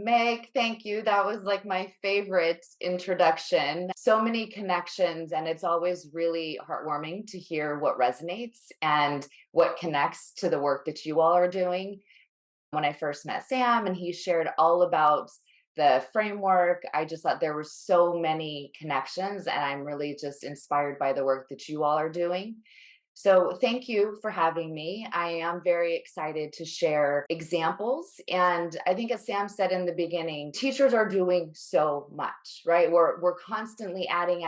Meg, thank you. That was like my favorite introduction. So many connections, and it's always really heartwarming to hear what resonates and what connects to the work that you all are doing. When I first met Sam and he shared all about the framework, I just thought there were so many connections, and I'm really just inspired by the work that you all are doing. So, thank you for having me. I am very excited to share examples. And I think, as Sam said in the beginning, teachers are doing so much, right? We're constantly adding.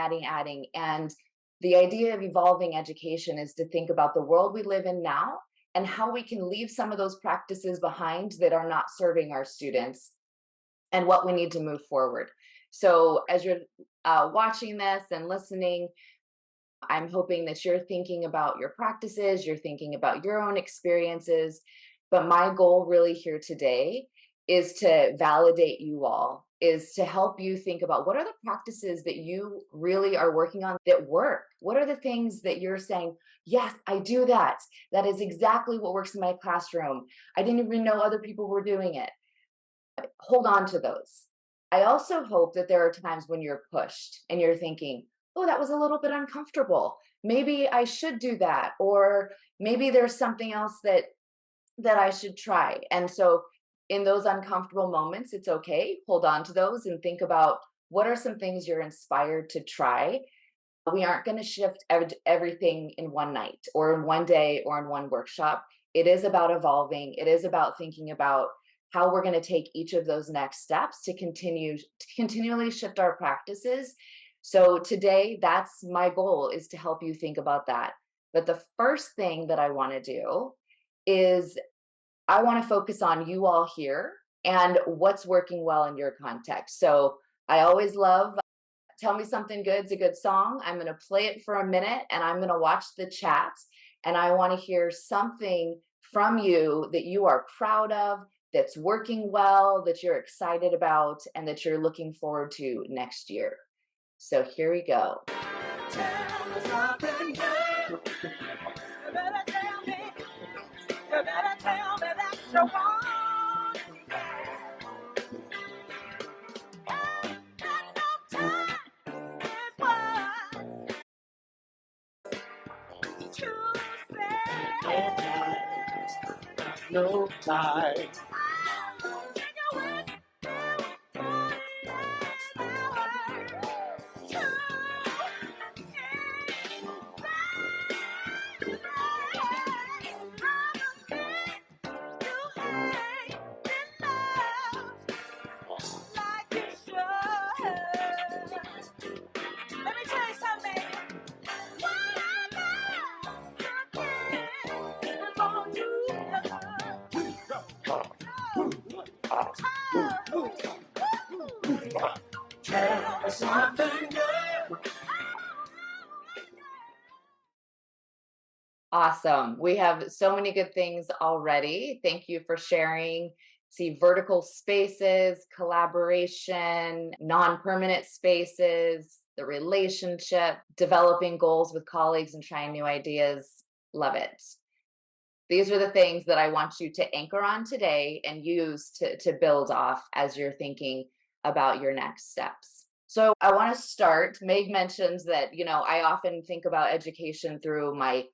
And the idea of evolving education is to think about the world we live in now and how we can leave some of those practices behind that are not serving our students and what we need to move forward. So, as you're watching this and listening, I'm hoping that you're thinking about your practices, you're thinking about your own experiences. But my goal really here today is to validate you all, is to help you think about what are the practices that you really are working on that work? What are the things that you're saying, yes, I do that. That is exactly what works in my classroom. I didn't even know other people were doing it. Hold on to those. I also hope that there are times when you're pushed and you're thinking, oh, that was a little bit uncomfortable. Maybe I should do that. Or maybe there's something else that I should try. And so in those uncomfortable moments, it's okay. Hold on to those and think about what are some things you're inspired to try. We aren't going to shift everything in one night or in one day or in one workshop. It is about evolving. It is about thinking about how we're going to take each of those next steps to continually shift our practices. So today, that's my goal, is to help you think about that. But the first thing that I want to do is I want to focus on you all here and what's working well in your context. So I always love tell me something good's a good song. I'm going to play it for a minute and I'm going to watch the chat. And I want to hear something from you that you are proud of, that's working well, that you're excited about, and that you're looking forward to next year. So here we go. Tell me something good. You better tell me. You better tell me that you want. Ain't got no time. Is what you say. No time. I'll take you with you. Tell me something good. Awesome. We have so many good things already. Thank you for sharing. See vertical spaces, collaboration, non-permanent spaces, the relationship, developing goals with colleagues and trying new ideas. Love it. These are the things that I want you to anchor on today and use to build off as you're thinking about your next steps. So I want to start. Meg mentions that, I often think about education through my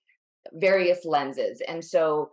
various lenses. And so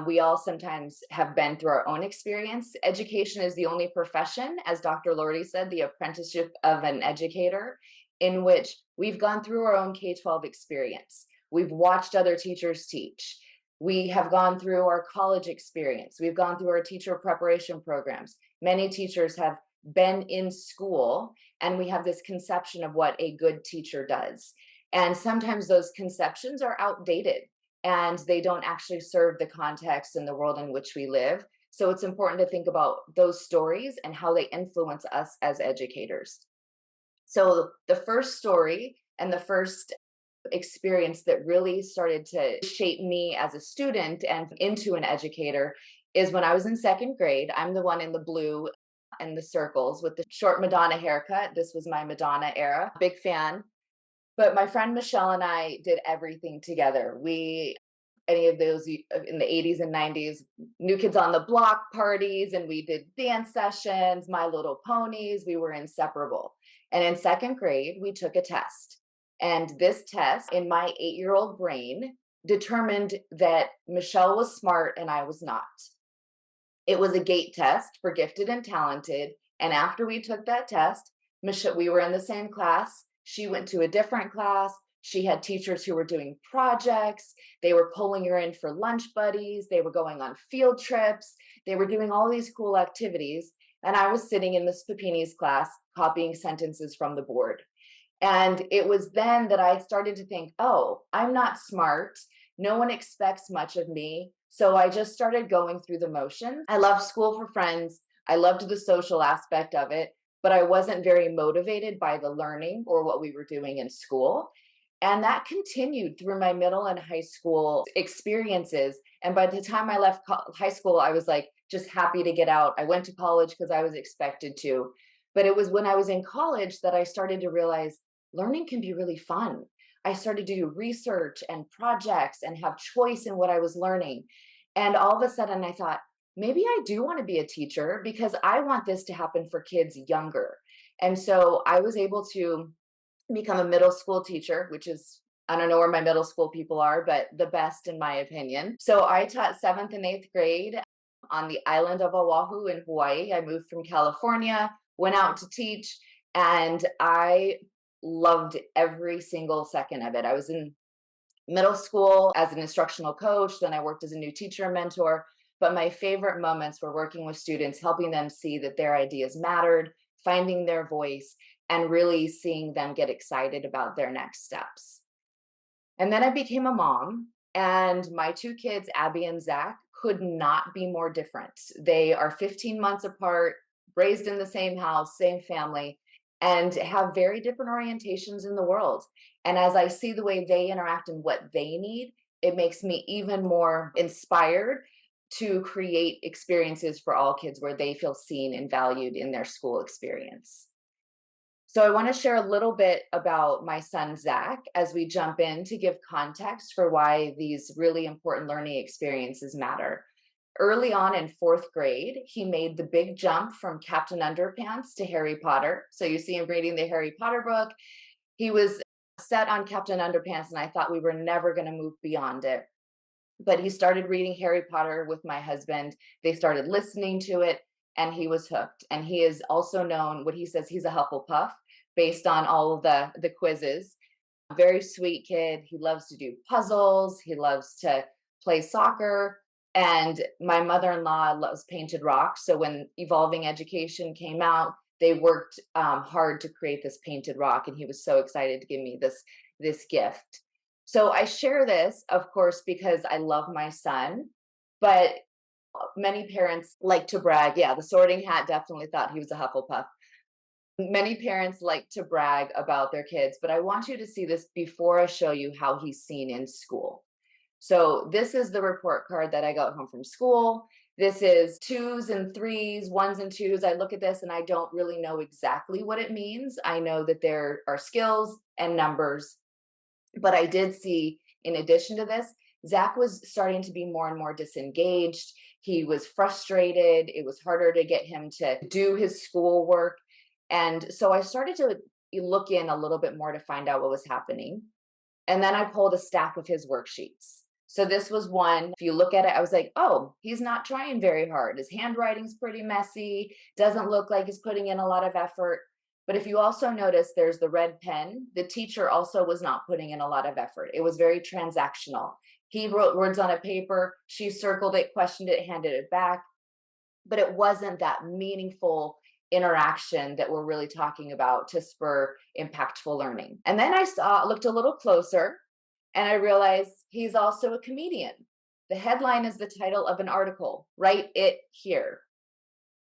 we all sometimes have been through our own experience. Education is the only profession, as Dr. Lordy said, the apprenticeship of an educator, in which we've gone through our own K-12 experience. We've watched other teachers teach. We have gone through our college experience. We've gone through our teacher preparation programs. Many teachers have been in school, and we have this conception of what a good teacher does. And sometimes those conceptions are outdated and they don't actually serve the context and the world in which we live. So it's important to think about those stories and how they influence us as educators. So the first story and the first experience that really started to shape me as a student and into an educator is when I was in second grade. I'm the one in the blue and the circles with the short Madonna haircut. This was my Madonna era. Big fan. But my friend Michelle and I did everything together. We any of those in the 80s and 90s, New Kids on the Block parties, and we did dance sessions, My Little Ponies. We were inseparable. And in second grade, we took a test. And this test, in my 8-year-old brain, determined that Michelle was smart and I was not. It was a gate test for gifted and talented. And after we took that test, Michelle, we were in the same class. She went to a different class. She had teachers who were doing projects. They were pulling her in for lunch buddies. They were going on field trips. They were doing all these cool activities. And I was sitting in Miss Papini's class copying sentences from the board. And it was then that I started to think, oh, I'm not smart. No one expects much of me. So I just started going through the motions. I loved school for friends. I loved the social aspect of it, but I wasn't very motivated by the learning or what we were doing in school. And that continued through my middle and high school experiences. And by the time I left high school, I was like just happy to get out. I went to college because I was expected to. But it was when I was in college that I started to realize learning can be really fun. I started to do research and projects and have choice in what I was learning. And all of a sudden, I thought, maybe I do want to be a teacher because I want this to happen for kids younger. And so I was able to become a middle school teacher, which is, I don't know where my middle school people are, but the best in my opinion. So I taught 7th and 8th grade on the island of Oahu in Hawaii. I moved from California, went out to teach, and I loved every single second of it. I was in middle school as an instructional coach, then I worked as a new teacher and mentor. But my favorite moments were working with students, helping them see that their ideas mattered, finding their voice, and really seeing them get excited about their next steps. And then I became a mom, and my 2 kids, Abby and Zach, could not be more different. They are 15 months apart, raised in the same house, same family, and have very different orientations in the world. And as I see the way they interact and what they need, it makes me even more inspired to create experiences for all kids where they feel seen and valued in their school experience. So I want to share a little bit about my son, Zach, as we jump in to give context for why these really important learning experiences matter. Early on in 4th grade, he made the big jump from Captain Underpants to Harry Potter. So you see him reading the Harry Potter book. He was set on Captain Underpants, and I thought we were never going to move beyond it. But he started reading Harry Potter with my husband. They started listening to it, and he was hooked. And he is also known, what he says, he's a Hufflepuff based on all of the quizzes. Very sweet kid. He loves to do puzzles. He loves to play soccer. And my mother-in-law loves painted rocks. So when Evolving Education came out, they worked hard to create this painted rock. And he was so excited to give me this gift. So I share this, of course, because I love my son. But many parents like to brag. Yeah, the Sorting Hat definitely thought he was a Hufflepuff. Many parents like to brag about their kids, but I want you to see this before I show you how he's seen in school. So this is the report card that I got home from school. This is 2s and 3s, 1s and 2s. I look at this and I don't really know exactly what it means. I know that there are skills and numbers, but I did see, in addition to this, Zach was starting to be more and more disengaged. He was frustrated. It was harder to get him to do his schoolwork. And so I started to look in a little bit more to find out what was happening. And then I pulled a stack of his worksheets. So this was one, if you look at it, I was like, oh, he's not trying very hard. His handwriting's pretty messy, doesn't look like he's putting in a lot of effort. But if you also notice, there's the red pen. The teacher also was not putting in a lot of effort. It was very transactional. He wrote words on a paper, she circled it, questioned it, handed it back. But it wasn't that meaningful interaction that we're really talking about to spur impactful learning. And then I looked a little closer, and I realized he's also a comedian. The headline is the title of an article, Write It Here.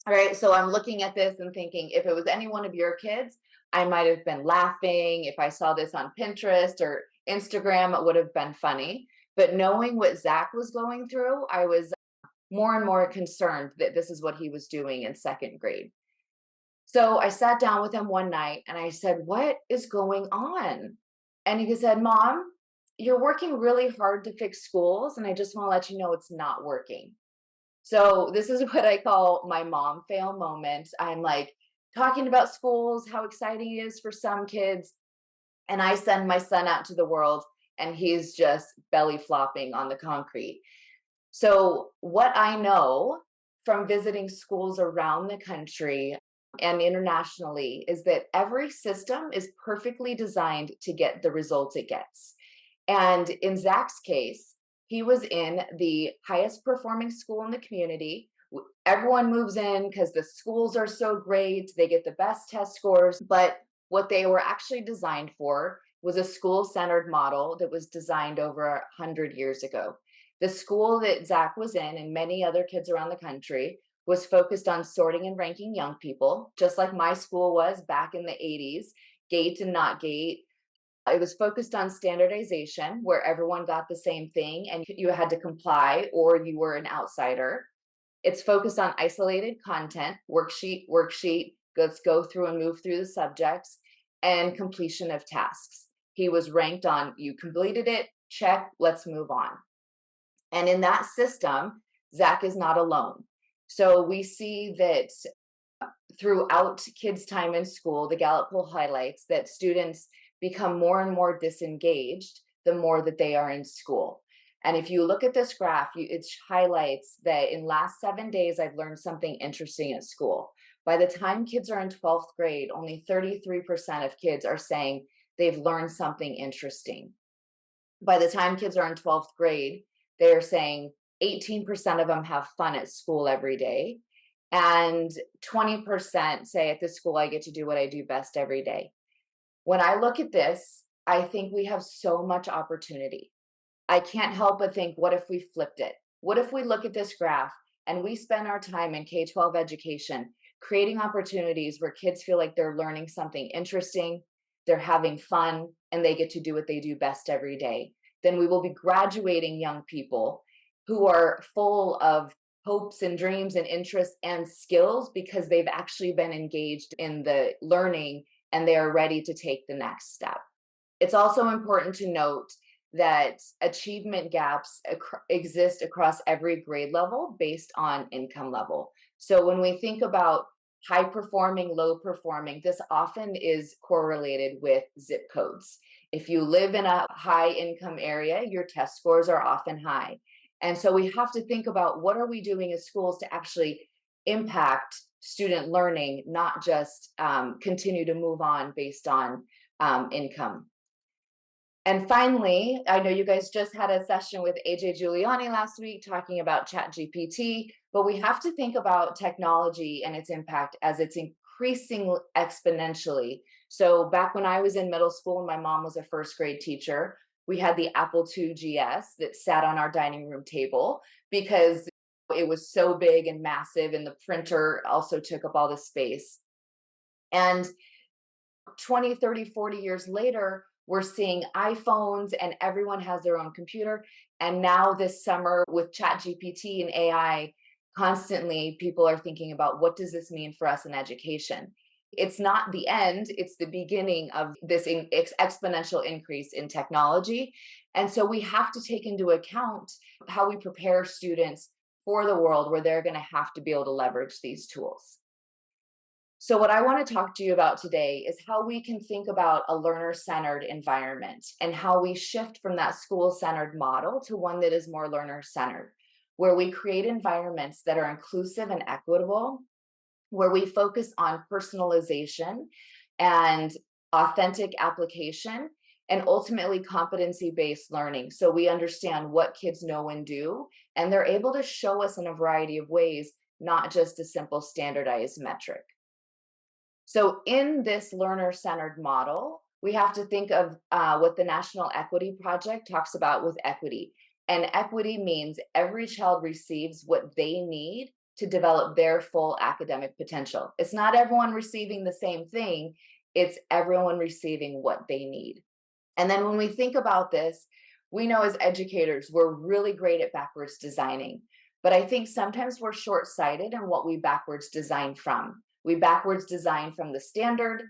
All right, so I'm looking at this and thinking, if it was any one of your kids, I might have been laughing. If I saw this on Pinterest or Instagram, it would have been funny. But knowing what Zach was going through, I was more and more concerned that this is what he was doing in 2nd grade. So I sat down with him one night and I said, what is going on? And he said, Mom, you're working really hard to fix schools, and I just want to let you know it's not working. So this is what I call my mom fail moment. I'm like talking about schools, how exciting it is for some kids, and I send my son out to the world and he's just belly flopping on the concrete. So, what I know from visiting schools around the country and internationally is that every system is perfectly designed to get the results it gets. And in Zach's case, he was in the highest performing school in the community. Everyone moves in because the schools are so great, they get the best test scores. But what they were actually designed for was a school centered model that was designed over 100 years ago. The school that Zach was in, and many other kids around the country, was focused on sorting and ranking young people, just like my school was back in the 80s, gate and not gate. It was focused on standardization, where everyone got the same thing and you had to comply or you were an outsider. It's focused on isolated content, worksheet, let's go through and move through the subjects, and completion of tasks. He was ranked on you completed it, check, let's move on. And in that system, Zach is not alone. So we see that throughout kids' time in school, the Gallup poll highlights that students become more and more disengaged the more that they are in school. And if you look at this graph, it highlights that in last 7 days, I've learned something interesting at school. By the time kids are in 12th grade, only 33% of kids are saying they've learned something interesting. By the time kids are in 12th grade, they're saying 18% of them have fun at school every day. And 20% say at this school, I get to do what I do best every day. When I look at this, I think we have so much opportunity. I can't help but think, what if we flipped it? What if we look at this graph and we spend our time in K-12 education creating opportunities where kids feel like they're learning something interesting, they're having fun, and they get to do what they do best every day? Then we will be graduating young people who are full of hopes and dreams and interests and skills because they've actually been engaged in the learning and they are ready to take the next step. It's also important to note that achievement gaps exist across every grade level based on income level. So when we think about high performing, low performing, this often is correlated with zip codes. If you live in a high income area, your test scores are often high. And so we have to think about what are we doing as schools to actually impact student learning, not just continue to move on based on income. And finally, I know you guys just had a session with AJ Giuliani last week talking about ChatGPT, but we have to think about technology and its impact as it's increasing exponentially. So back when I was in middle school and my mom was a first grade teacher, we had the Apple II GS that sat on our dining room table because it was so big and massive, and the printer also took up all the space. And 20, 30, 40 years later, we're seeing iPhones and everyone has their own computer. And now this summer with ChatGPT and AI, constantly people are thinking about what does this mean for us in education? It's not the end, it's the beginning of this exponential increase in technology. And so we have to take into account how we prepare students for the world where they're going to have to be able to leverage these tools. So what I want to talk to you about today is how we can think about a learner-centered environment and how we shift from that school-centered model to one that is more learner-centered, where we create environments that are inclusive and equitable, where we focus on personalization and authentic application, and ultimately competency-based learning. So we understand what kids know and do, and they're able to show us in a variety of ways, not just a simple standardized metric. So in this learner-centered model, we have to think of what the National Equity Project talks about with equity. And equity means every child receives what they need to develop their full academic potential. It's not everyone receiving the same thing, it's everyone receiving what they need. And then when we think about this, we know as educators, we're really great at backwards designing. But I think sometimes we're short-sighted in what we backwards design from. We backwards design from the standard,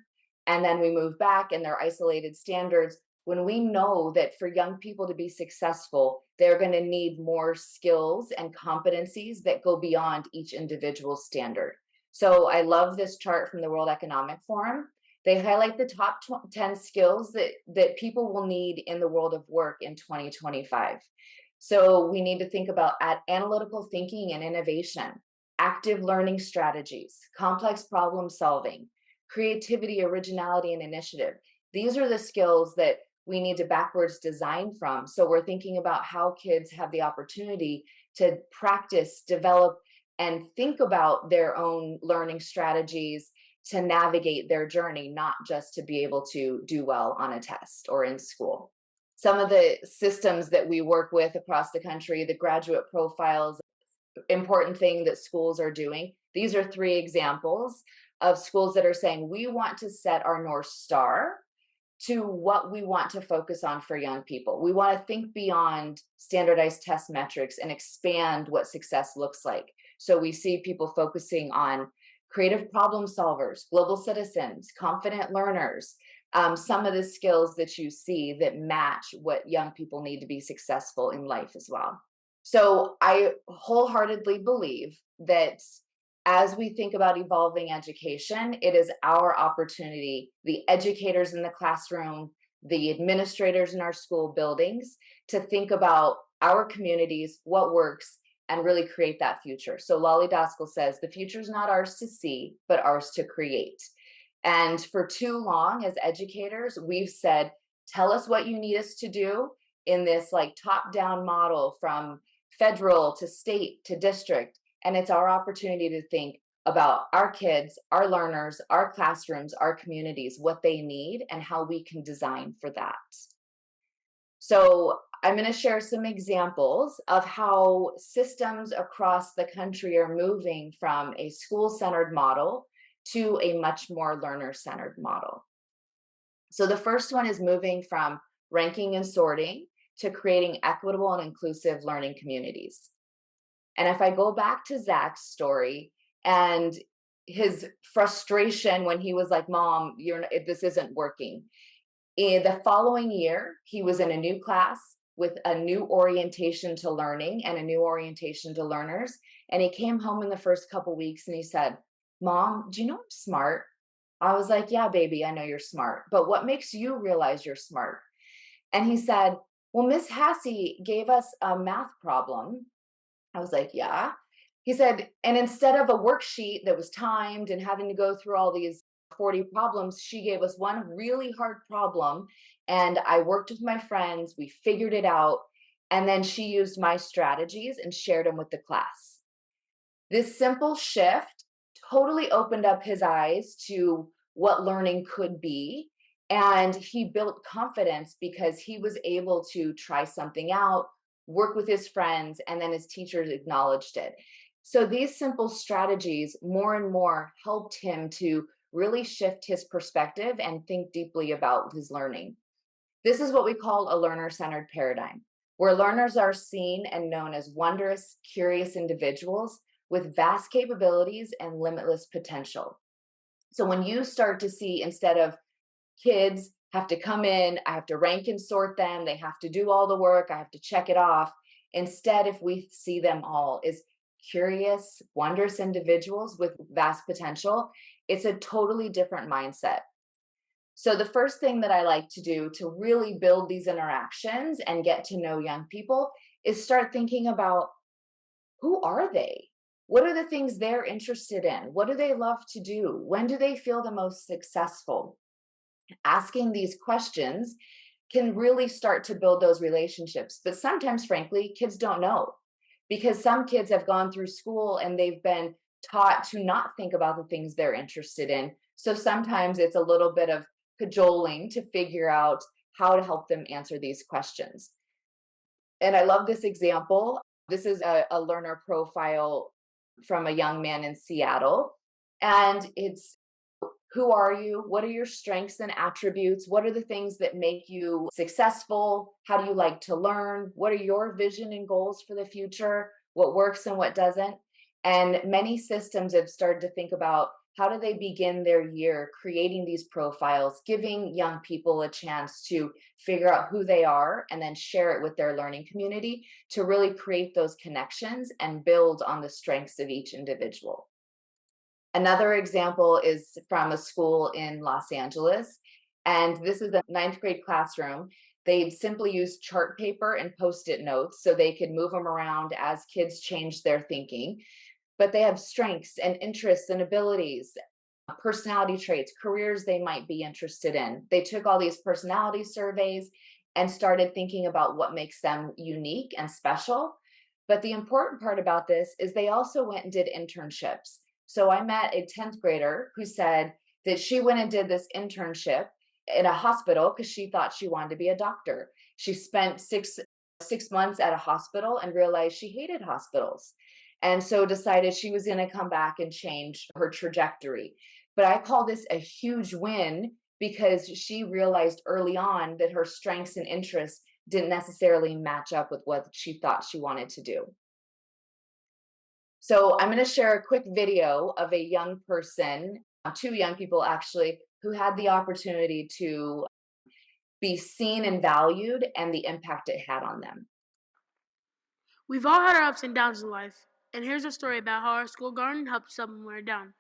and then we move back and they're isolated standards. when we know that for young people to be successful, they're going to need more skills and competencies that go beyond each individual standard. So I love this chart from the World Economic Forum. They highlight the top 10 skills that people will need in the world of work in 2025. So we need to think about analytical thinking and innovation, active learning strategies, complex problem solving, creativity, originality, and initiative. These are the skills that we need to backwards design from. So we're thinking about how kids have the opportunity to practice, develop, and think about their own learning strategies to navigate their journey, not just to be able to do well on a test or in school. Some of the systems that we work with across the country, the graduate profiles, important thing that schools are doing. These are 3 examples of schools that are saying, we want to set our North Star to what we want to focus on for young people. We want to think beyond standardized test metrics and expand what success looks like. So we see people focusing on creative problem solvers, global citizens, confident learners, some of the skills that you see that match what young people need to be successful in life as well. So I wholeheartedly believe that as we think about evolving education, it is our opportunity, the educators in the classroom, the administrators in our school buildings, to think about our communities, what works, and really create that future. So Lolly Daskal says, the future is not ours to see, but ours to create. And for too long as educators, we've said, tell us what you need us to do in this like top-down model from federal to state to district. And it's our opportunity to think about our kids, our learners, our classrooms, our communities, what they need, and how we can design for that. So I'm going to share some examples of how systems across the country are moving from a school-centered model to a much more learner-centered model. So the first one is moving from ranking and sorting to creating equitable and inclusive learning communities. And if I go back to Zach's story and his frustration when he was like, Mom, this isn't working. In the following year, he was in a new class with a new orientation to learning and a new orientation to learners. And he came home in the first couple weeks and he said, Mom, do you know I'm smart? I was like, yeah, baby, I know you're smart. But what makes you realize you're smart? And he said, well, Miss Hassey gave us a math problem. I was like, yeah. He said, and instead of a worksheet that was timed and having to go through all these 40 problems, she gave us one really hard problem. And I worked with my friends, we figured it out. And then she used my strategies and shared them with the class. This simple shift totally opened up his eyes to what learning could be. And he built confidence because he was able to try something out, work with his friends, and then his teachers acknowledged it. So these simple strategies more and more helped him to really shift his perspective and think deeply about his learning. This is what we call a learner-centered paradigm, where learners are seen and known as wondrous, curious individuals with vast capabilities and limitless potential. So when you start to see, instead of kids have to come in, I have to rank and sort them, they have to do all the work, I have to check it off. Instead, if we see them all as curious, wondrous individuals with vast potential, it's a totally different mindset. So the first thing that I like to do to really build these interactions and get to know young people is start thinking about, who are they? What are the things they're interested in? What do they love to do? When do they feel the most successful? Asking these questions can really start to build those relationships. But sometimes, frankly, kids don't know, because some kids have gone through school and they've been taught to not think about the things they're interested in. So sometimes it's a little bit of cajoling to figure out how to help them answer these questions. And I love this example. This is a learner profile from a young man in Seattle. And it's, who are you? What are your strengths and attributes? What are the things that make you successful? How do you like to learn? What are your vision and goals for the future? What works and what doesn't? And many systems have started to think about how do they begin their year creating these profiles, giving young people a chance to figure out who they are and then share it with their learning community to really create those connections and build on the strengths of each individual. Another example is from a school in Los Angeles, and this is a ninth grade classroom. They simply use chart paper and post-it notes so they could move them around as kids change their thinking. But they have strengths and interests and abilities, personality traits, careers they might be interested in. They took all these personality surveys and started thinking about what makes them unique and special. But the important part about this is they also went and did internships. So I met a 10th grader who said that she went and did this internship in a hospital because she thought she wanted to be a doctor. She spent six months at a hospital and realized she hated hospitals. And so decided she was going to come back and change her trajectory. But I call this a huge win because she realized early on that her strengths and interests didn't necessarily match up with what she thought she wanted to do. So I'm going to share a quick video of a young person, two young people actually, who had the opportunity to be seen and valued and the impact it had on them. We've all had our ups and downs in life, and here's a story about how our school garden helped us up when we were down.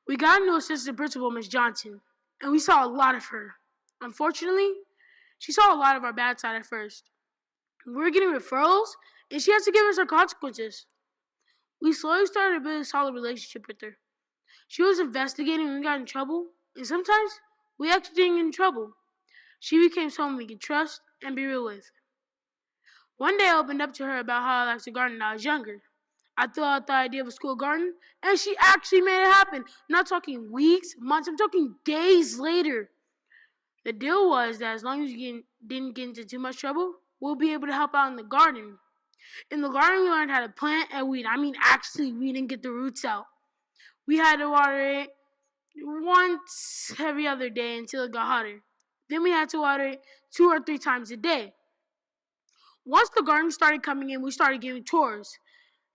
We got into assistant principal, Miss Johnson, and we saw a lot of her. Unfortunately, she saw a lot of our bad side at first. We were getting referrals, and she had to give us our consequences. We slowly started to build a solid relationship with her. She was investigating when we got in trouble, and sometimes we actually didn't get in trouble. She became someone we could trust and be real with. One day I opened up to her about how I liked to garden when I was younger. I threw out the idea of a school garden, and she actually made it happen. I'm not talking weeks, months, I'm talking days later. The deal was that as long as you didn't get into too much trouble, we'll be able to help out in the garden. In the garden, we learned how to plant and weed. Actually, we didn't get the roots out. We had to water it once every other day until it got hotter. Then we had to water it 2 or 3 times a day. Once the garden started coming in, we started giving tours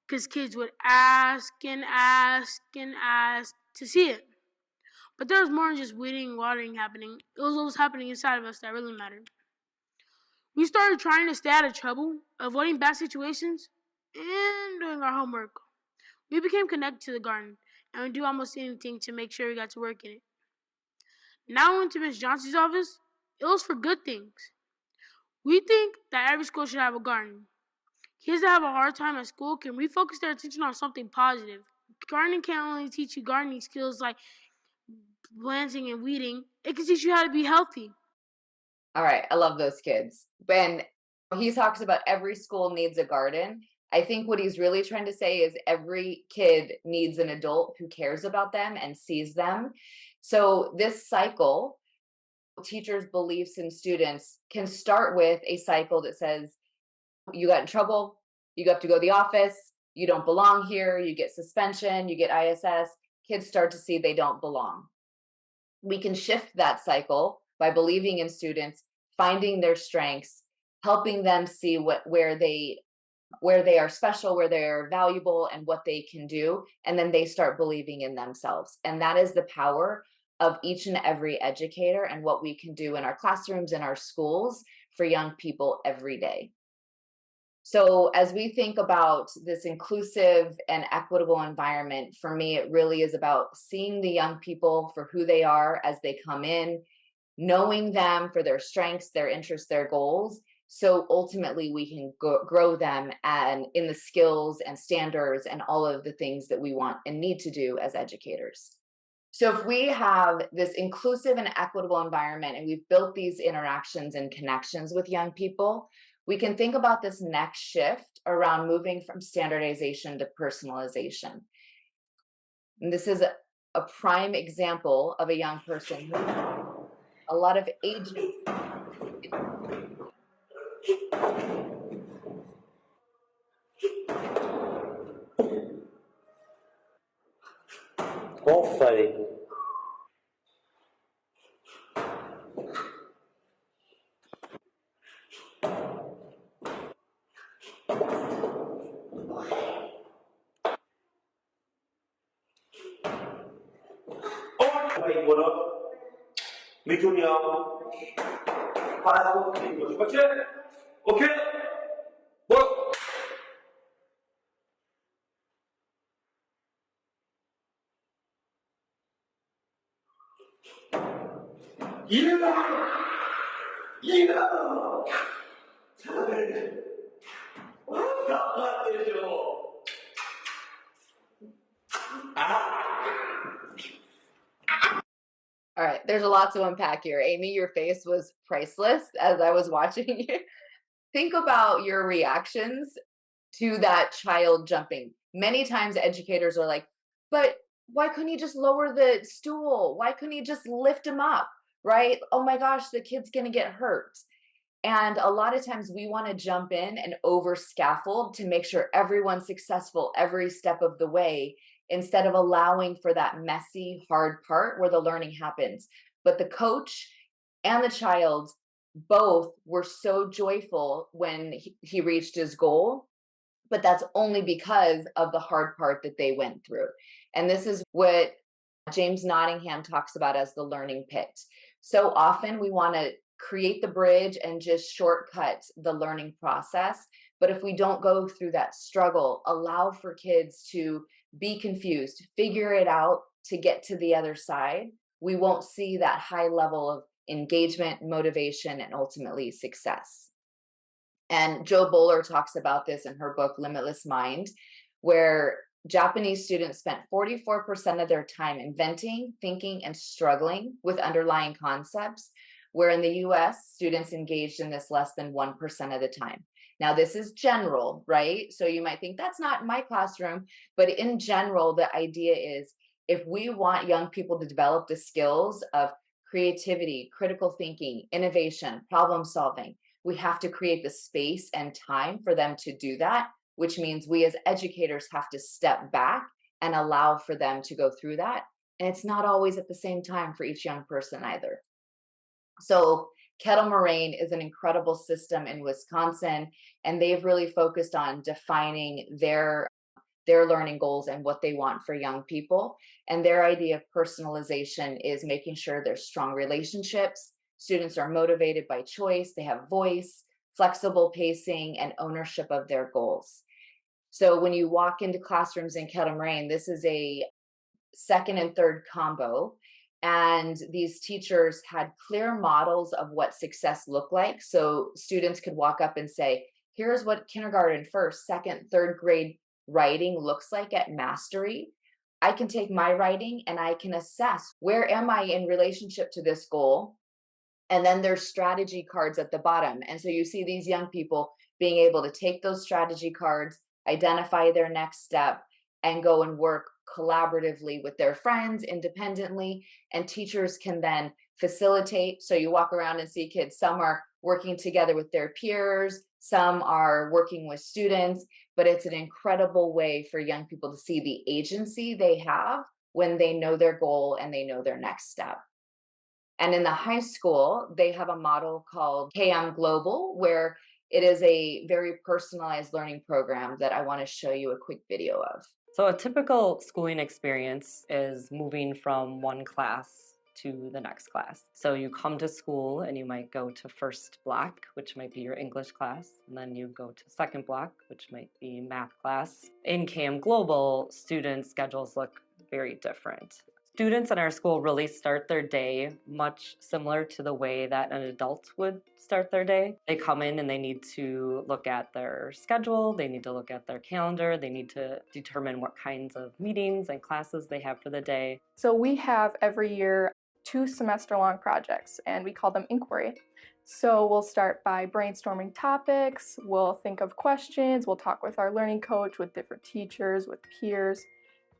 because kids would ask and ask and ask to see it. But there was more than just weeding and watering happening. It was what was happening inside of us that really mattered. We started trying to stay out of trouble, avoiding bad situations, and doing our homework. We became connected to the garden, and would do almost anything to make sure we got to work in it. Now I went to Miss Johnson's office. It was for good things. We think that every school should have a garden. Kids that have a hard time at school can refocus their attention on something positive. Gardening can't only teach you gardening skills like planting and weeding, it can teach you how to be healthy. All right, I love those kids. When he talks about every school needs a garden, I think what he's really trying to say is every kid needs an adult who cares about them and sees them. So this cycle, teachers' beliefs in students can start with a cycle that says, you got in trouble, you have to go to the office, you don't belong here, you get suspension, you get ISS. Kids start to see they don't belong. We can shift that cycle by believing in students, finding their strengths, helping them see where they are special, where they're valuable, and what they can do, and then they start believing in themselves. And that is the power of each and every educator and what we can do in our classrooms and our schools for young people every day. So as we think about this inclusive and equitable environment, for me, it really is about seeing the young people for who they are as they come in, knowing them for their strengths, their interests, their goals. So ultimately we can grow them and in the skills and standards and all of the things that we want and need to do as educators. So if we have this inclusive and equitable environment and we've built these interactions and connections with young people, we can think about this next shift around moving from standardization to personalization. And this is a prime example of a young person who has a lot of agency. All funny. pa 이거는 미투냐 파라고 이거 오케이 오케이 뭐 이나 이나 잘 나가야죠. All right, there's a lot to unpack here. Amy, your face was priceless as I was watching you. Think about your reactions to that child jumping. Many times educators are like, but why couldn't you just lower the stool? Why couldn't you just lift him up? Right? Oh my gosh, the kid's going to get hurt. And a lot of times we want to jump in and over scaffold to make sure everyone's successful every step of the way instead of allowing for that messy, hard part where the learning happens. But the coach and the child both were so joyful when he reached his goal, but that's only because of the hard part that they went through. And this is what James Nottingham talks about as the learning pit. So often we want to create the bridge and just shortcut the learning process. But if we don't go through that struggle, allow for kids to be confused, figure it out to get to the other side, we won't see that high level of engagement, motivation, and ultimately success. And Jo Boaler talks about this in her book, Limitless Mind, where Japanese students spent 44% of their time inventing, thinking, and struggling with underlying concepts, where in the US, students engaged in this less than 1% of the time. Now, this is general, right? So you might think that's not my classroom, but in general, the idea is if we want young people to develop the skills of creativity, critical thinking, innovation, problem solving, we have to create the space and time for them to do that, which means we as educators have to step back and allow for them to go through that. And it's not always at the same time for each young person either. So Kettle Moraine is an incredible system in Wisconsin, and they've really focused on defining their learning goals and what they want for young people. And their idea of personalization is making sure there's strong relationships, students are motivated by choice, they have voice, flexible pacing, and ownership of their goals. So when you walk into classrooms in Kettle Moraine, this is a second and third combo. And these teachers had clear models of what success looked like. So students could walk up and say, here's what kindergarten, first, second, third grade writing looks like at mastery. I can take my writing and I can assess where am I in relationship to this goal. And then there's strategy cards at the bottom. And so you see these young people being able to take those strategy cards, identify their next step, and go and work collaboratively with their friends independently. And teachers can then facilitate. So you walk around and see kids, some are working together with their peers, some are working with students, but it's an incredible way for young people to see the agency they have when they know their goal and they know their next step. And in the high school, they have a model called KM Global, where it is a very personalized learning program that I want to show you a quick video of. So a typical schooling experience is moving from one class to the next class. So you come to school and you might go to first block, which might be your English class, and then you go to second block, which might be math class. In KM Global, student schedules look very different. Students in our school really start their day much similar to the way that an adult would start their day. They come in and they need to look at their schedule, they need to look at their calendar, they need to determine what kinds of meetings and classes they have for the day. So we have every year 2 semester-long projects, and we call them inquiry. So we'll start by brainstorming topics, we'll think of questions, we'll talk with our learning coach, with different teachers, with peers,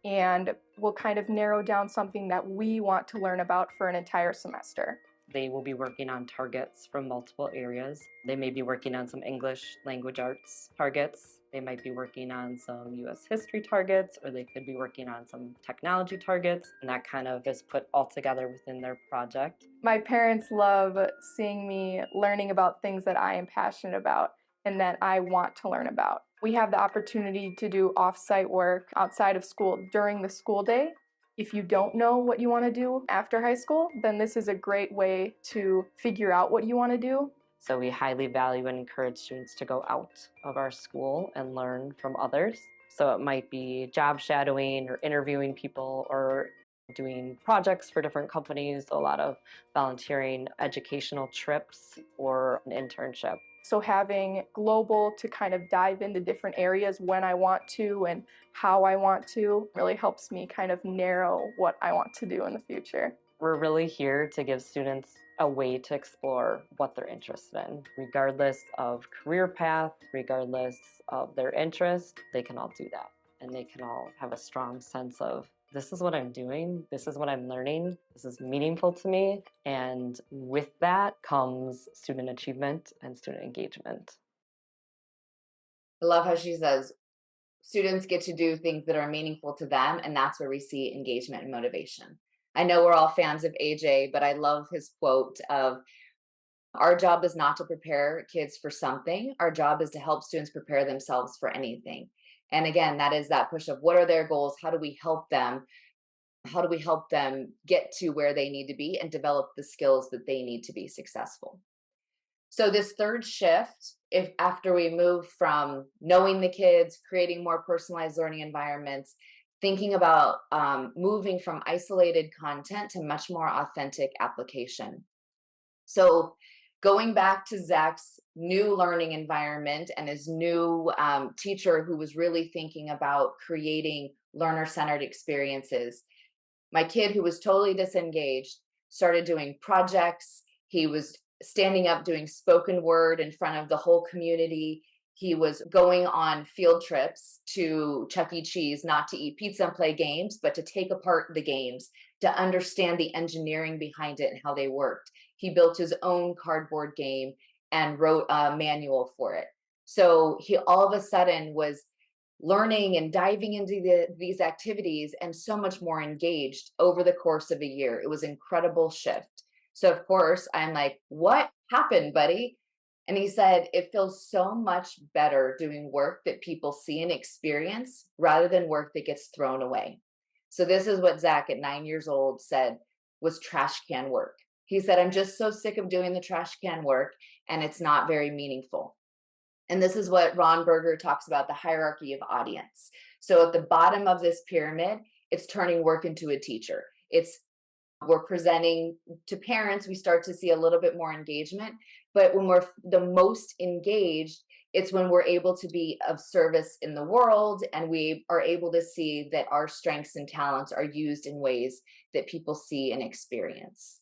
and we'll kind of narrow down something that we want to learn about for an entire semester. They will be working on targets from multiple areas. They may be working on some English language arts targets. They might be working on some US history targets, or they could be working on some technology targets, and that kind of is put all together within their project. My parents love seeing me learning about things that I am passionate about and that I want to learn about. We have the opportunity to do off-site work outside of school during the school day, If you don't know what you want to do after high school, then this is a great way to figure out what you want to do. So we highly value and encourage students to go out of our school and learn from others. So it might be job shadowing or interviewing people or doing projects for different companies, a lot of volunteering, educational trips, or an internship. So having global to kind of dive into different areas when I want to and how I want to really helps me kind of narrow what I want to do in the future. We're really here to give students a way to explore what they're interested in. Regardless of career path, regardless of their interest, they can all do that. And they can all have a strong sense of, this is what I'm doing, this is what I'm learning, this is meaningful to me, and with that comes student achievement and student engagement. I love how she says students get to do things that are meaningful to them, and that's where we see engagement and motivation. I know we're all fans of AJ, but I love his quote of, our job is not to prepare kids for something. Our job is to help students prepare themselves for anything. And again, that is that push of what are their goals? How do we help them? How do we help them get to where they need to be and develop the skills that they need to be successful? So this third shift, if after we move from knowing the kids, creating more personalized learning environments, thinking about moving from isolated content to much more authentic application. So going back to Zach's new learning environment and his new teacher who was really thinking about creating learner-centered experiences, my kid who was totally disengaged started doing projects. He was standing up doing spoken word in front of the whole community. He was going on field trips to Chuck E. Cheese, not to eat pizza and play games, but to take apart the games, to understand the engineering behind it and how they worked. He built his own cardboard game and wrote a manual for it. So he all of a sudden was learning and diving into these activities and so much more engaged over the course of a year. It was an incredible shift. So of course, I'm like, what happened, buddy? And he said, it feels so much better doing work that people see and experience rather than work that gets thrown away. So this is what Zach at 9 years old said was trash can work. He said, I'm just so sick of doing the trash can work and it's not very meaningful. And this is what Ron Berger talks about, the hierarchy of audience. So at the bottom of this pyramid, it's turning work into a teacher. We're presenting to parents, we start to see a little bit more engagement. But when we're the most engaged, it's when we're able to be of service in the world and we are able to see that our strengths and talents are used in ways that people see and experience.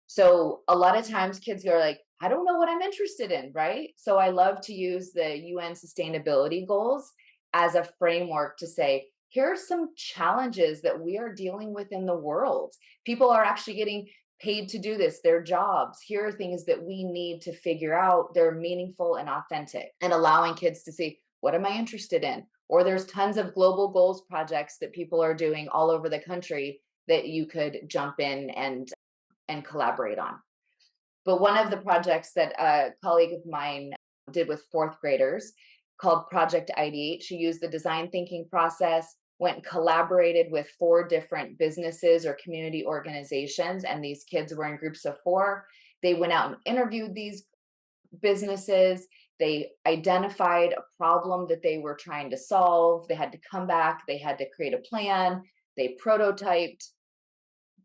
So a lot of times kids are like, I don't know what I'm interested in, right? So I love to use the UN sustainability goals as a framework to say, here are some challenges that we are dealing with in the world. People are actually getting paid to do this, their jobs. Here are things that we need to figure out. They're meaningful and authentic, and allowing kids to see, what am I interested in? Or there's tons of global goals projects that people are doing all over the country that you could jump in and collaborate on. But one of the projects that a colleague of mine did with fourth graders called Project Ideate, she used the design thinking process, went and collaborated with 4 different businesses or community organizations, and these kids were in groups of 4. They went out and interviewed these businesses. They identified a problem that they were trying to solve. They had to come back. They had to create a plan. They prototyped.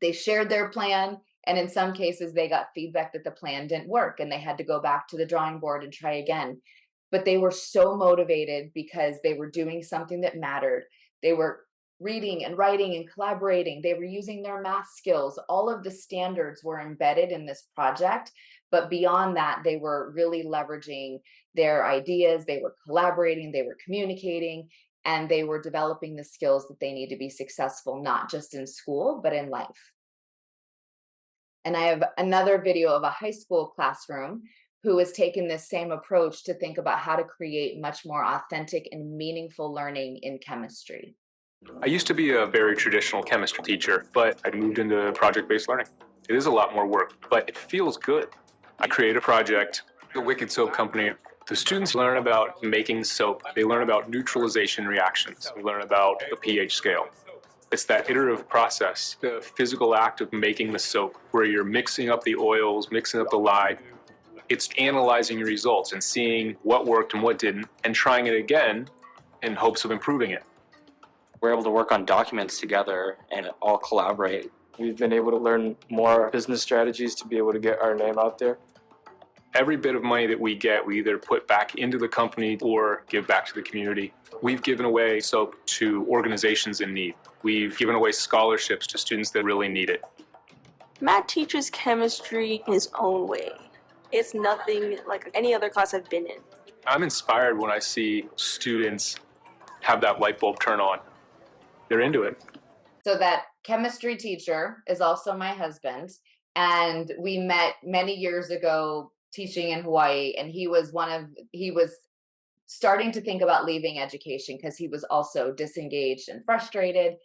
They shared their plan. And in some cases, they got feedback that the plan didn't work and they had to go back to the drawing board and try again. But they were so motivated because they were doing something that mattered. They were reading and writing and collaborating. They were using their math skills. All of the standards were embedded in this project. But beyond that, they were really leveraging their ideas. They were collaborating, they were communicating, and they were developing the skills that they need to be successful, not just in school, but in life. And I have another video of a high school classroom who has taken this same approach to think about how to create much more authentic and meaningful learning in chemistry. I used to be a very traditional chemistry teacher, but I moved into project-based learning. It is a lot more work, but it feels good. I create a project, the Wicked Soap Company. The students learn about making soap. They learn about neutralization reactions. We learn about the pH scale. It's that iterative process, the physical act of making the soap, where you're mixing up the oils, mixing up the lye. It's analyzing your results and seeing what worked and what didn't, and trying it again in hopes of improving it. We're able to work on documents together and all collaborate. We've been able to learn more business strategies to be able to get our name out there. Every bit of money that we get, we either put back into the company or give back to the community. We've given away soap to organizations in need. We've given away scholarships to students that really need it. Matt teaches chemistry in his own way. It's nothing like any other class I've been in. I'm inspired when I see students have that light bulb turn on. They're into it. So that chemistry teacher is also my husband, and we met many years ago teaching in Hawaii, and he was starting to think about leaving education because he was also disengaged and frustrated.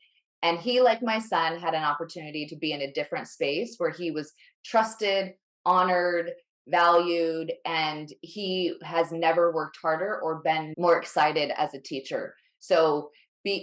And he, like my son, had an opportunity to be in a different space where he was trusted, honored, valued, and he has never worked harder or been more excited as a teacher. So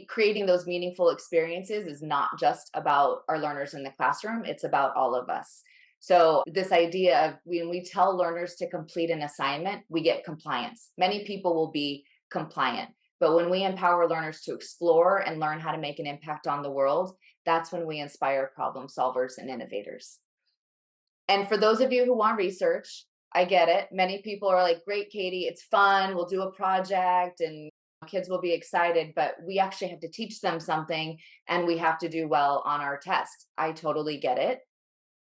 creating those meaningful experiences is not just about our learners in the classroom, it's about all of us. So this idea of when we tell learners to complete an assignment, we get compliance. Many people will be compliant, but when we empower learners to explore and learn how to make an impact on the world, that's when we inspire problem solvers and innovators. And for those of you who want research, I get it. Many people are like, great, Katie, it's fun. We'll do a project and kids will be excited, but we actually have to teach them something and we have to do well on our test. I totally get it.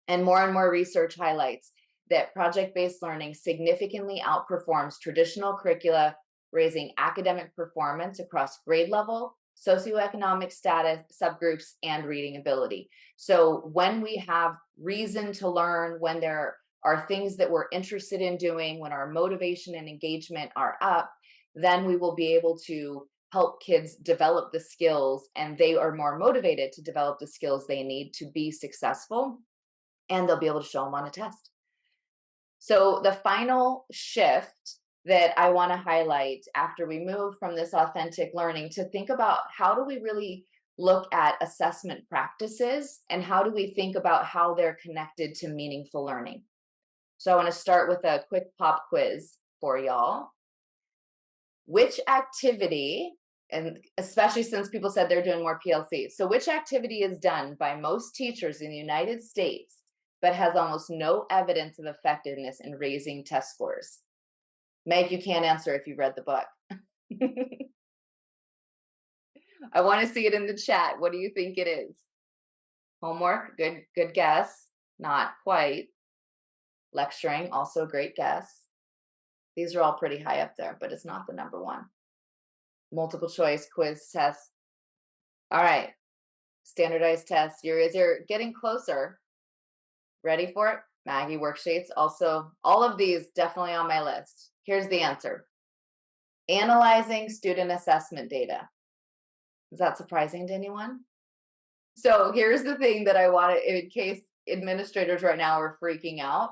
And more research highlights that project-based learning significantly outperforms traditional curricula, raising academic performance across grade level, socioeconomic status, subgroups, and reading ability. So when we have reason to learn, when there are things that we're interested in doing, when our motivation and engagement are up, then we will be able to help kids develop the skills, and they are more motivated to develop the skills they need to be successful, and they'll be able to show them on a test. So the final shift that I want to highlight after we move from this authentic learning to think about how do we really look at assessment practices and how do we think about how they're connected to meaningful learning. So I want to start with a quick pop quiz for y'all. Which activity, and especially since people said they're doing more PLC, so which activity is done by most teachers in the United States but has almost no evidence of effectiveness in raising test scores? Meg, you can't answer if you read the book. I want to see it in the chat. What do you think it is? Homework, good guess. Not quite. Lecturing, also a great guess. These are all pretty high up there, but it's not the number one. Multiple choice, quiz, test. All right, standardized tests. You're getting closer. Ready for it? Maggie worksheets. Also, all of these definitely on my list. Here's the answer. Analyzing student assessment data. Is that surprising to anyone? So here's the thing that I want to, in case administrators right now are freaking out,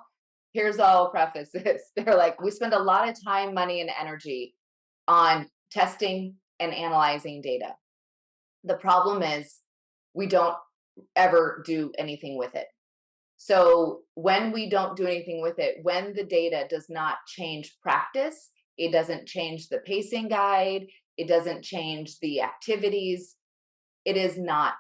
here's how I'll preface this. They're like, we spend a lot of time, money, and energy on testing and analyzing data. The problem is we don't ever do anything with it. So when we don't do anything with it, when the data does not change practice, it doesn't change the pacing guide, it doesn't change the activities, it is not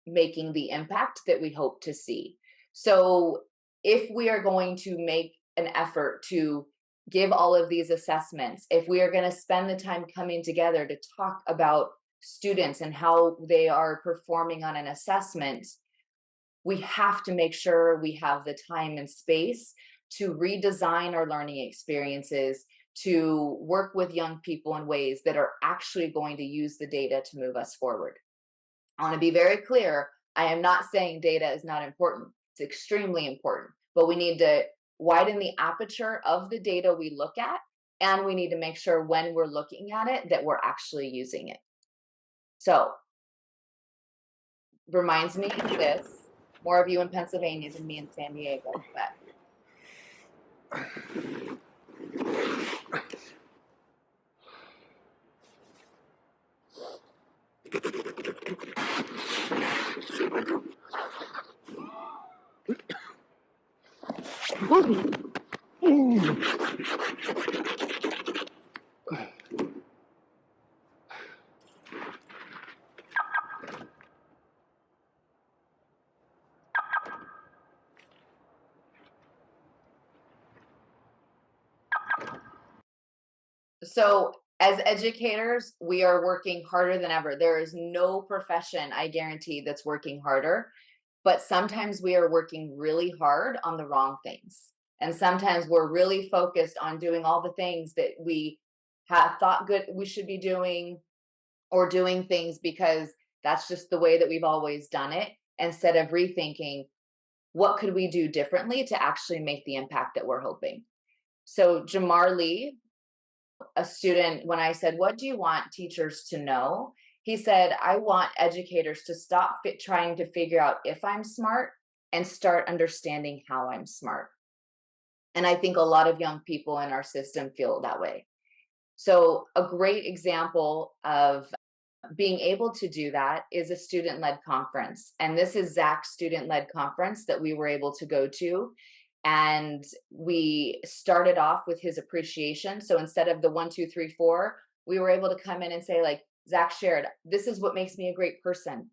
making the impact that we hope to see. So if we are going to make an effort to give all of these assessments, if we are going to spend the time coming together to talk about students and how they are performing on an assessment, we have to make sure we have the time and space to redesign our learning experiences, to work with young people in ways that are actually going to use the data to move us forward. I want to be very clear. I am not saying data is not important. It's extremely important, but we need to widen the aperture of the data we look at, and we need to make sure when we're looking at it that we're actually using it. So, reminds me of this. More of you in Pennsylvania than me in San Diego, but So as educators, we are working harder than ever. There is no profession, I guarantee, that's working harder. But sometimes we are working really hard on the wrong things. And sometimes we're really focused on doing all the things that we have thought good we should be doing, or doing things because that's just the way that we've always done it, instead of rethinking what could we do differently to actually make the impact that we're hoping. So Jamar Lee, a student, when I said, what do you want teachers to know? He said, I want educators to stop trying to figure out if I'm smart and start understanding how I'm smart. And I think a lot of young people in our system feel that way. So a great example of being able to do that is a student-led conference. And this is Zach's student-led conference that we were able to go to. And we started off with his appreciation. So instead of the 1, 2, 3, 4, we were able to come in and say, like Zach shared, this is what makes me a great person.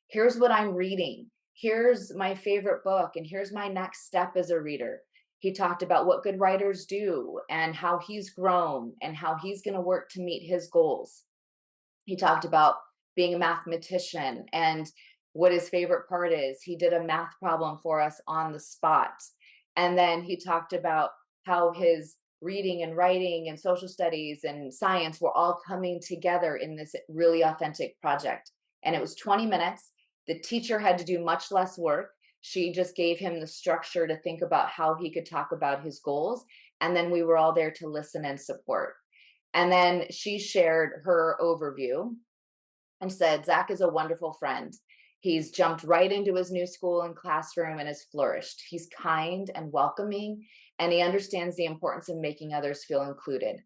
Here's what I'm reading. Here's my favorite book. And here's my next step as a reader. He talked about what good writers do and how he's grown and how he's going to work to meet his goals. He talked about being a mathematician and what his favorite part is. He did a math problem for us on the spot. And then he talked about how his reading and writing and social studies and science were all coming together in this really authentic project. And it was 20 minutes. The teacher had to do much less work. She just gave him the structure to think about how he could talk about his goals. And then we were all there to listen and support. And then she shared her overview and said, Zach is a wonderful friend. He's jumped right into his new school and classroom and has flourished. He's kind and welcoming, and he understands the importance of making others feel included.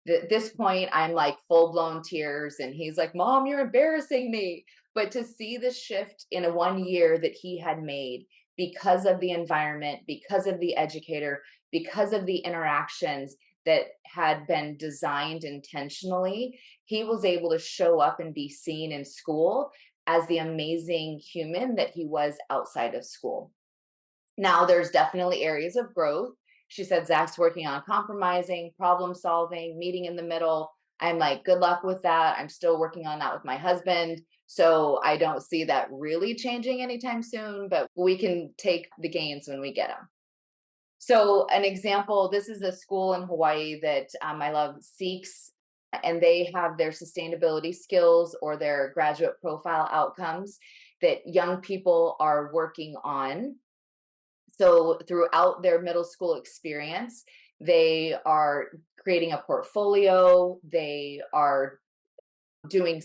At this point, I'm like full-blown tears, and he's like, Mom, you're embarrassing me. But to see the shift in a 1 year that he had made because of the environment, because of the educator, because of the interactions that had been designed intentionally, he was able to show up and be seen in school as the amazing human that he was outside of school. Now, there's definitely areas of growth. She said, Zach's working on compromising, problem solving, meeting in the middle. I'm like, good luck with that. I'm still working on that with my husband. So I don't see that really changing anytime soon, but we can take the gains when we get them. So an example, this is a school in Hawaii that I love, Seeks, and they have their sustainability skills or their graduate profile outcomes that young people are working on. So throughout their middle school experience, they are creating a portfolio, they are doing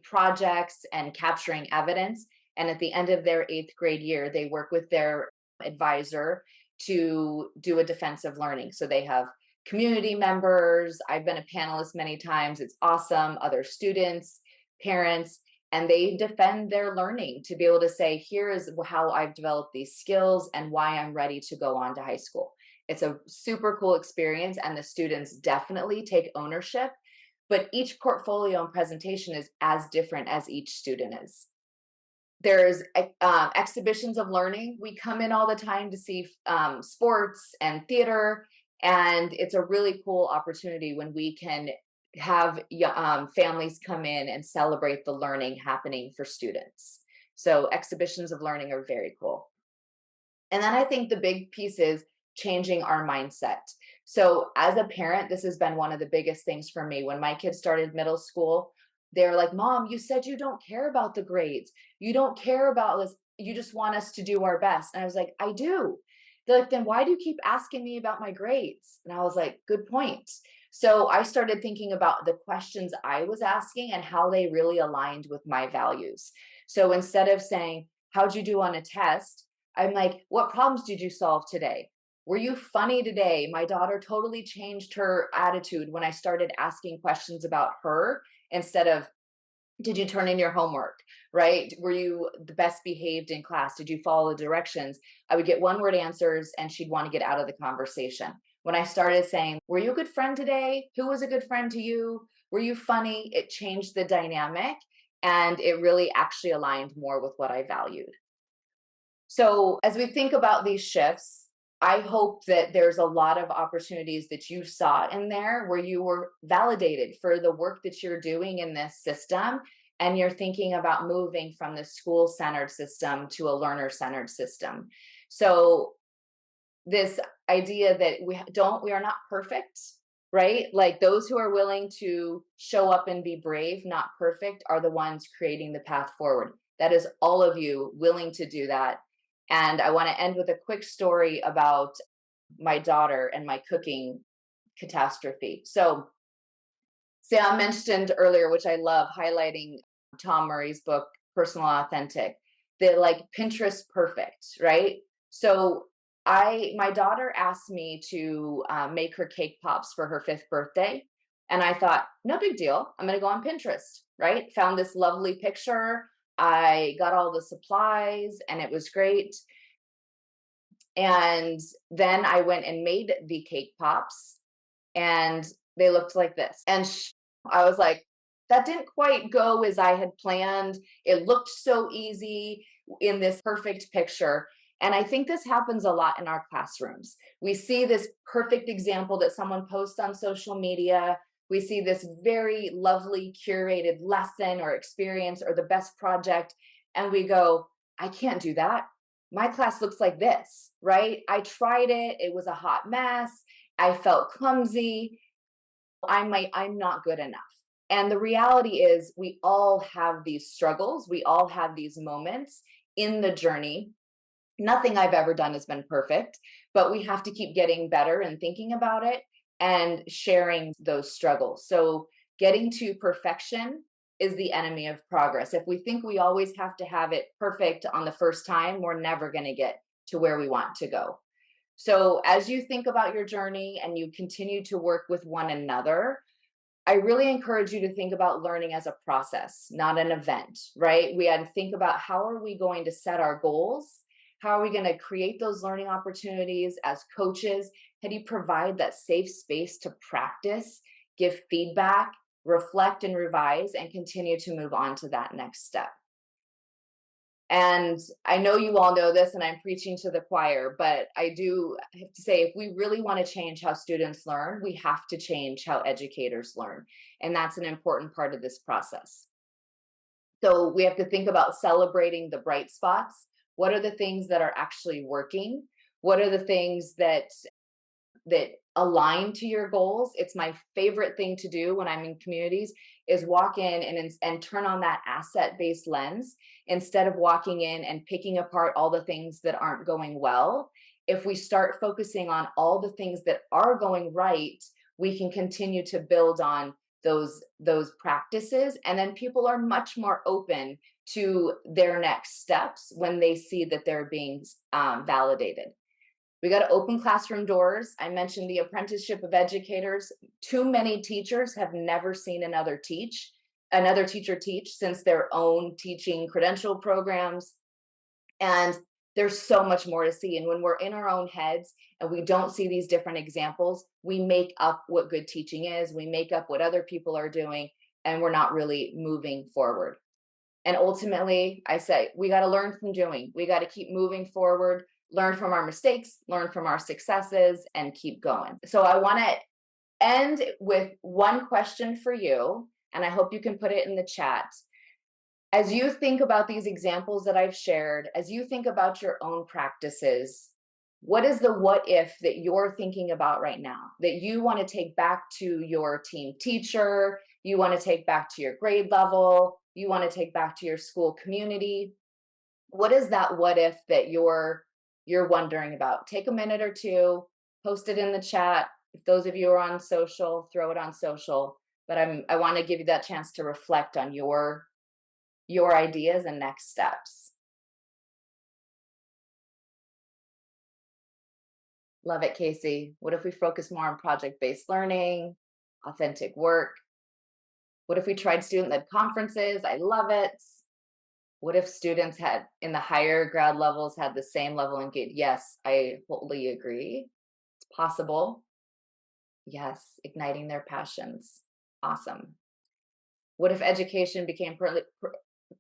projects and capturing evidence. And at the end of their 8th grade year, they work with their advisor to do a defensive learning. So they have community members. I've been a panelist many times. It's awesome. Other students, parents, and they defend their learning to be able to say, here is how I've developed these skills and why I'm ready to go on to high school. It's a super cool experience, and the students definitely take ownership, but each portfolio and presentation is as different as each student is. There's exhibitions of learning. We come in all the time to see sports and theater, and it's a really cool opportunity when we can have families come in and celebrate the learning happening for students. So exhibitions of learning are very cool. And then I think the big piece is changing our mindset. So as a parent, this has been one of the biggest things for me. When my kids started middle school, they're like, Mom, you said you don't care about the grades. You don't care about this. You just want us to do our best. And I was like, I do. They're like, then why do you keep asking me about my grades? And I was like, good point. So I started thinking about the questions I was asking and how they really aligned with my values. So instead of saying, how'd you do on a test? I'm like, what problems did you solve today? Were you funny today? My daughter totally changed her attitude when I started asking questions about her instead of Did you turn in your homework, right? Were you the best behaved in class? Did you follow the directions? I would get one word answers and she'd want to get out of the conversation. When I started saying, were you a good friend today? Who was a good friend to you? Were you funny? It changed the dynamic and it really actually aligned more with what I valued. So as we think about these shifts, I hope that there's a lot of opportunities that you saw in there where you were validated for the work that you're doing in this system. And you're thinking about moving from the school centered system to a learner centered system. So, this idea that we are not perfect, right? Like those who are willing to show up and be brave, not perfect, are the ones creating the path forward. That is all of you willing to do that. And I want to end with a quick story about my daughter and my cooking catastrophe. So, Sam mentioned earlier, which I love, highlighting Tom Murray's book, Personal Authentic, the like Pinterest perfect, right? So, my daughter asked me to make her cake pops for her 5th birthday. And I thought, no big deal. I'm going to go on Pinterest, right? Found this lovely picture. I got all the supplies and it was great. And then I went and made the cake pops and they looked like this. And I was like, that didn't quite go as I had planned. It looked so easy in this perfect picture. And I think this happens a lot in our classrooms. We see this perfect example that someone posts on social media. We see this very lovely curated lesson or experience or the best project. And we go, I can't do that. My class looks like this, right? I tried it. It was a hot mess. I felt clumsy. I'm not good enough. And the reality is we all have these struggles. We all have these moments in the journey. Nothing I've ever done has been perfect, but we have to keep getting better and thinking about it and sharing those struggles. So getting to perfection is the enemy of progress. If we think we always have to have it perfect on the first time, we're never going to get to where we want to go. So as you think about your journey and you continue to work with one another, I really encourage you to think about learning as a process, not an event, right? We had to think about how are we going to set our goals? How are we going to create those learning opportunities as coaches? How do you provide that safe space to practice, give feedback, reflect and revise, and continue to move on to that next step? And I know you all know this, and I'm preaching to the choir, but I do have to say, if we really want to change how students learn, we have to change how educators learn. And that's an important part of this process. So we have to think about celebrating the bright spots. What are the things that are actually working? What are the things that align to your goals? It's my favorite thing to do when I'm in communities is walk in and turn on that asset-based lens instead of walking in and picking apart all the things that aren't going well. If we start focusing on all the things that are going right, we can continue to build on those practices, and then people are much more open to their next steps when they see that they're being validated. We got to open classroom doors. I mentioned the apprenticeship of educators. Too many teachers have never seen another teacher teach since their own teaching credential programs. And there's so much more to see. And when we're in our own heads and we don't see these different examples, we make up what good teaching is. We make up what other people are doing, and we're not really moving forward. And ultimately, I say we got to learn from doing. We got to keep moving forward, learn from our mistakes, learn from our successes, and keep going. So I want to end with one question for you, and I hope you can put it in the chat. As you think about these examples that I've shared, as you think about your own practices, what is the what if that you're thinking about right now that you want to take back to your team teacher, you want to take back to your grade level, you want to take back to your school community? What is that what if that you're wondering about? Take a minute or two, post it in the chat. If those of you are on social, throw it on social. But I want to give you that chance to reflect on your ideas and next steps. Love it, Casey. What if we focus more on project-based learning, authentic work? What if we tried student-led conferences? I love it. What if students had in the higher grad levels had the same level of engagement? Yes, I wholly agree. It's possible. Yes, igniting their passions. Awesome. What if education became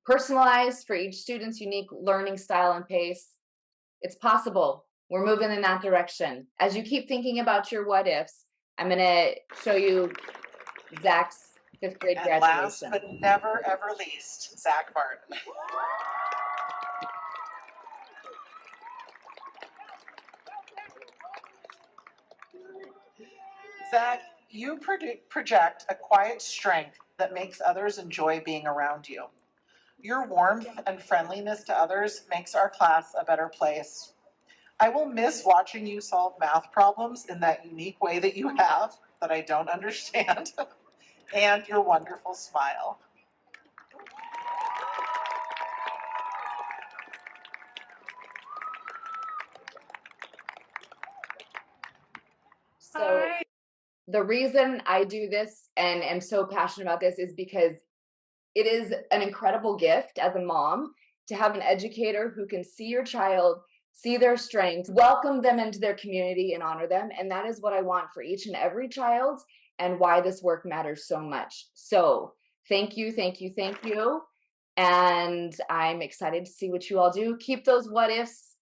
personalized for each student's unique learning style and pace? It's possible. We're moving in that direction. As you keep thinking about your what ifs, I'm going to show you Zach's 5th grade And last graduation. but never ever least, Zach Martin. Zach, you project a quiet strength that makes others enjoy being around you. Your warmth and friendliness to others makes our class a better place. I will miss watching you solve math problems in that unique way that you have, that I don't understand, and your wonderful smile. So the reason I do this and am so passionate about this is because it is an incredible gift as a mom to have an educator who can see your child, see their strengths, welcome them into their community and honor them. And that is what I want for each and every child and why this work matters so much. So thank you, thank you, thank you. And I'm excited to see what you all do. Keep those what ifs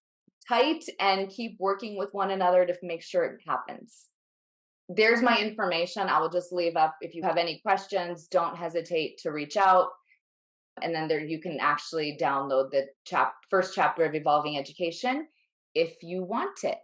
tight and keep working with one another to make sure it happens. There's my information. I will just leave up. If you have any questions, don't hesitate to reach out. And then there you can actually download the first chapter of Evolving Education if you want it.